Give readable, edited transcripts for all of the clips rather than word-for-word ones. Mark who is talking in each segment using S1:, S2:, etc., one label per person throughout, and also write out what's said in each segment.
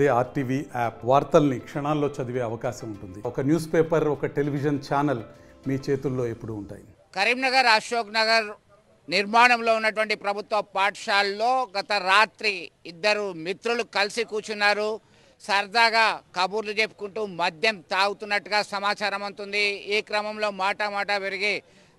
S1: అదే RTV app వార్తల్ని క్షణాల్లో చదివే అవకాశం ఉంటుంది. ఒక న్యూస్ పేపర్, ఒక టెలివిజన్ ఛానల్ మీ చేతుల్లో ఎప్పుడూ ఉంటాయి.
S2: కరీంనగర్ అశోక్ నగర్ నిర్మాణంలో ఉన్నటువంటి ప్రభుత్వ పాఠశాలలో గత రాత్రి ఇద్దరు మిత్రులు కలిసి కూర్చున్నారు. సరదాగా కబుర్లు చెప్పుకుంటూ మద్యం తాగుతున్నట్టుగా సమాచారం అందుతుంది. ఈ క్రమంలో మాట పెరిగి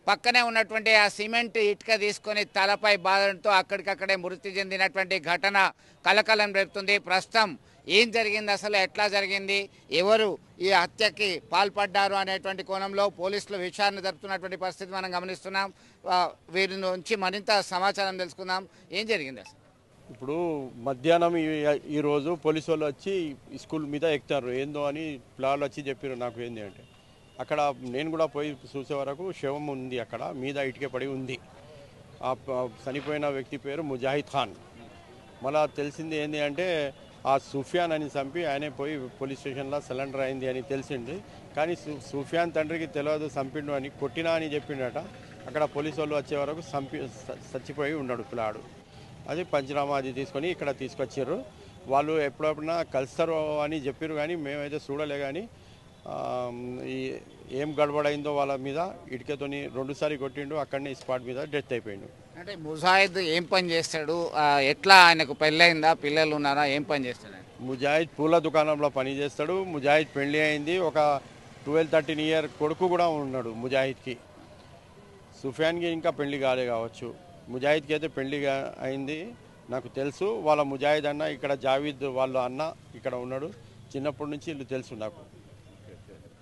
S2: పక్కనే ఉన్నటువంటి ఆ సిమెంట్ ఇటుక తీసుకొని తలపై బాధడంతో అక్కడికక్కడే మృతి చెందినటువంటి ఘటన కలకలం రేపుతుంది. ప్రస్తుతం ఏం జరిగింది, అసలు ఎట్లా జరిగింది, ఎవరు ఈ హత్యకి పాల్పడ్డారు అనేటువంటి కోణంలో పోలీసులు విచారణ జరుపుతున్నటువంటి పరిస్థితి మనం గమనిస్తున్నాం. వీరి నుంచి మరింత సమాచారం తెలుసుకుందాం. ఏం జరిగింది అసలు?
S3: ఇప్పుడు మధ్యాహ్నం ఈరోజు పోలీసు వాళ్ళు వచ్చి స్కూల్ మీద ఎక్కుతారు. ఏందో అని పిల్లలు వచ్చి చెప్పారు నాకు. ఏంది అంటే అక్కడ నేను కూడా పోయి చూసే వరకు శవం ఉంది, అక్కడ మీద ఇటుకే పడి ఉంది. ఆ చనిపోయిన వ్యక్తి పేరు ముజాహిద్ ఖాన్. మళ్ళీ తెలిసింది ఏంది అంటే ఆ సుఫియాన్ అని చంపి ఆయనే పోయి పోలీస్ స్టేషన్లో సరెండర్ అయింది అని తెలిసింది. కానీ సుఫియాన్ తండ్రికి తెలియదు చంపిండు అని, కొట్టినా అని చెప్పిండట. అక్కడ పోలీసు వాళ్ళు వచ్చే వరకు చచ్చిపోయి ఉన్నాడు పిల్లాడు. అది పంచనామా అది తీసుకొని ఇక్కడ తీసుకొచ్చారు. వాళ్ళు ఎప్పుడైనా కలుస్తారు అని చెప్పారు, కానీ మేమైతే చూడలే. కానీ ఏం గడబడైందో వాళ్ళ మీద ఇటుకతోని 2 సార్లు కొట్టిండు. అక్కడనే స్పాట్ మీద డెత్ అయిపోయిండు.
S2: అంటే ముజాహిద్ ఏం పని చేస్తాడు, ఎట్లా, ఆయనకు పెళ్ళయిందా, పిల్లలు ఉన్నారా, ఏం పని చేస్తాడు?
S3: ముజాహిద్ పూల దుకాణంలో పని చేస్తాడు. ముజాహిద్ పెళ్లి అయింది. ఒక 12-13 ఇయర్ కొడుకు కూడా ఉన్నాడు ముజాహిద్కి. సుఫియాన్కి ఇంకా పెళ్లి కాలే కావచ్చు. ముజాహిద్కి అయితే పెళ్లి అయింది నాకు తెలుసు. వాళ్ళ ముజాహిద్ అన్న ఇక్కడ జావీద్ వాళ్ళ అన్న ఇక్కడ ఉన్నాడు. చిన్నప్పటి నుంచి వీళ్ళు తెలుసు నాకు.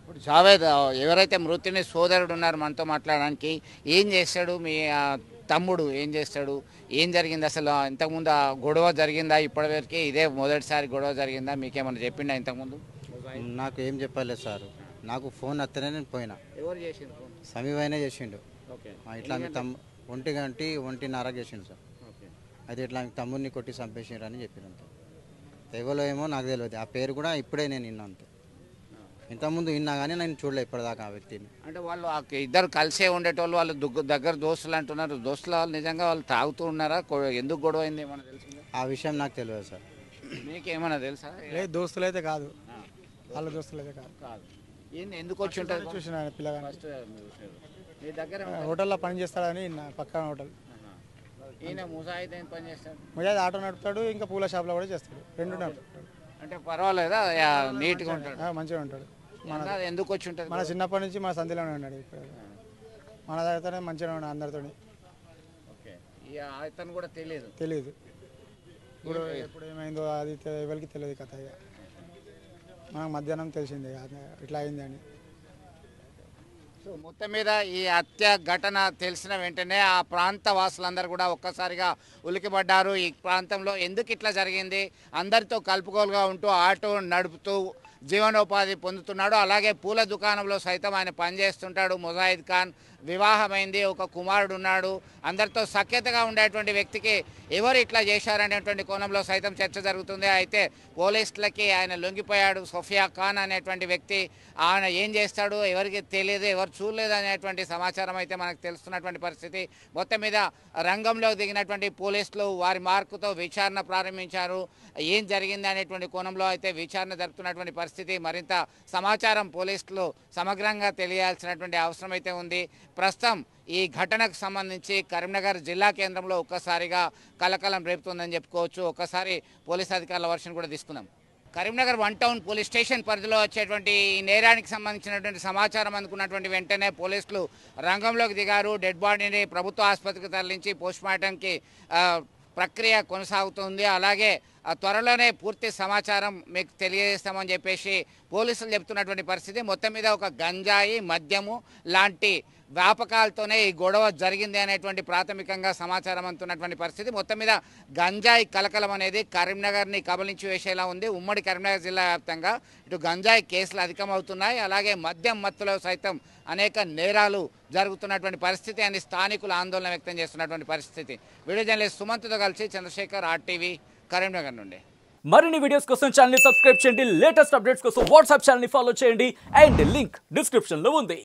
S2: ఇప్పుడు జావేద్ ఎవరైతే మృతుని సోదరుడు ఉన్నారు మనతో మాట్లాడడానికి, ఏం చేస్తాడు, మీ తమ్ముడు ఏం చేస్తాడు, ఏం జరిగింది అసలు? ఇంతకుముందు గొడవ జరిగిందా? ఇప్పటివరకు ఇదే మొదటిసారి గొడవ జరిగిందా? మీకేమన్నా చెప్పిండా ఇంతకుముందు?
S4: నాకు ఏం చెప్పలేదు సార్. నాకు ఫోన్ వస్తేనే నేను పోయినా.
S2: ఎవరు చేసిండు ఫోన్?
S4: సమీవైనా చేసిండు. ఇట్లా మీ 1:30 చేసిండు సార్. అయితే ఇట్లా మీ తమ్ముడిని కొట్టి చంపేసిండ్రు అని చెప్పినంత. ఎవరో ఏమో నాకు తెలియదు. ఆ పేరు కూడా ఇప్పుడే నేను విన్నా అంతే. ఇంతకుముందు విన్నా కానీ నేను చూడలే ఇప్పటిదాకా ఆ వ్యక్తిని.
S2: అంటే వాళ్ళు ఇద్దరు కలిసే ఉండేటోళ్ళు, వాళ్ళు దగ్గర దోస్తులు అంటున్నారు. దోస్తుల వాళ్ళు నిజంగా వాళ్ళు తాగుతూ ఉన్నారా? ఎందుకు గొడవ అయింది ఏమన్నా తెలిసిందా?
S4: ఆ విషయం నాకు తెలియదు సార్.
S2: మీకేమన్నా తెలుసా?
S5: లేదు, దోస్తులు అయితే కాదు, వాళ్ళ దోస్తులు అయితే
S2: కాదు. ఎందుకు వచ్చి ఉంటారు?
S5: చూసిన పిల్లగా
S2: మీ దగ్గర
S5: హోటల్లో పని చేస్తాడని పక్కన హోటల్.
S2: ఈయన ముజాహిద్ ఏం పని చేస్తాడు?
S5: ముజాహిద్ ఆటో నడుపుతాడు, ఇంకా పూల షాప్లో కూడా చేస్తాడు. 2 నడుపుతాడు.
S2: అంటే పర్వాలేదా, నీట్గా ఉంటాడు,
S5: మంచిగా ఉంటాడు.
S2: ఎందుకు వచ్చి ఉంటుంది?
S5: మన చిన్నప్పటి నుంచి మన సంధిలోనే ఉన్నాడు. ఇప్పుడు మన దగ్గరతోనే మంచిగా ఉన్నాడు అందరితో.
S2: అతను కూడా తెలియదు.
S5: ఇప్పుడు ఎప్పుడు ఏమైందో అది ఎవరికి తెలియదు కథ. ఇక మనకు మధ్యాహ్నం తెలిసింది ఇట్లా అయింది అని.
S2: సో మొత్తం మీద ఈ హత్య ఘటన తెలిసిన వెంటనే ఆ ప్రాంత వాసులందరూ కూడా ఒక్కసారిగా ఉలికిపడ్డారు. ఈ ప్రాంతంలో ఎందుకు ఇట్లా జరిగింది, అందరితో కలుపుకోలుగా ఉంటూ ఆటో నడుపుతూ జీవనోపాధి పొందుతున్నాడు. అలాగే పూల దుకాణంలో సైతం ఆయన పనిచేస్తుంటాడు. ముజాహిద్ ఖాన్ వివాహమైంది, ఒక కుమారుడు ఉన్నాడు. అందరితో సఖ్యతగా ఉండేటువంటి వ్యక్తికి ఎవరు ఇట్లా చేశారనేటువంటి కోణంలో సైతం చర్చ జరుగుతుంది. అయితే పోలీసులకి ఆయన లొంగిపోయాడు. సోఫియా ఖాన్ అనేటువంటి వ్యక్తి, ఆయన ఏం చేస్తాడు ఎవరికి తెలియదు, ఎవరు చూడలేదు అనేటువంటి సమాచారం అయితే మనకు తెలుస్తున్నటువంటి పరిస్థితి. మొత్తం మీద రంగంలోకి దిగినటువంటి పోలీసులు వారి మార్కుతో విచారణ ప్రారంభించారు. ఏం జరిగింది అనేటువంటి కోణంలో అయితే విచారణ జరుపుతున్నటువంటి పరిస్థితి. మరింత సమాచారం పోలీసులు సమగ్రంగా తెలియాల్సినటువంటి అవసరం అయితే ఉంది. ప్రస్తుతం ఈ ఘటనకు సంబంధించి కరీంనగర్ జిల్లా కేంద్రంలో ఒక్కసారిగా కలకలం రేపుతుందని చెప్పుకోవచ్చు. ఒక్కసారి పోలీస్ అధికారుల వర్షన్ కూడా తీసుకుందాం. కరీంనగర్ 1 టౌన్ పోలీస్ స్టేషన్ పరిధిలో వచ్చేటువంటి ఈ నేరానికి సంబంధించినటువంటి సమాచారం అందుకున్నటువంటి వెంటనే పోలీసులు రంగంలోకి దిగారు. డెడ్ బాడీని ప్రభుత్వ ఆసుపత్రికి తరలించి పోస్ట్మార్టంకి ప్రక్రియ కొనసాగుతుంది. అలాగే త్వరలోనే పూర్తి సమాచారం మీకు తెలియజేస్తామని చెప్పేసి పోలీసులు చెప్తున్నటువంటి పరిస్థితి. మొత్తం మీద ఒక గంజాయి, మద్యము లాంటి వ్యాపకాలతోనే ఈ గొడవ జరిగింది అనేటువంటి ప్రాథమికంగా సమాచారం అందుతున్నటువంటి పరిస్థితి. మొత్తం మీద గంజాయి కలకలం అనేది కరీంనగర్ని కబలించి వేసేలా ఉంది. ఉమ్మడి కరీంనగర్ జిల్లా వ్యాప్తంగా ఇటు గంజాయి కేసులు అధికమవుతున్నాయి. అలాగే మద్యం మత్తులో సైతం అనేక నేరాలు జరుగుతున్నటువంటి పరిస్థితి అని స్థానికులు ఆందోళన వ్యక్తం చేస్తున్నటువంటి పరిస్థితి. వీడియో జర్నలిస్ట్ సుమంత్తో కలిసి చంద్రశేఖర్, RTV, కరీంనగర్ నుండి.
S6: మరిన్ని వీడియోస్ కోసం ఛానల్ ని సబ్స్క్రైబ్ చేయండి. లేటెస్ట్ అప్డేట్స్ కోసం వాట్సాప్ ఛానల్ ని ఫాలో చేయండి. అండ్ లింక్ డిస్క్రిప్షన్ లో ఉంది.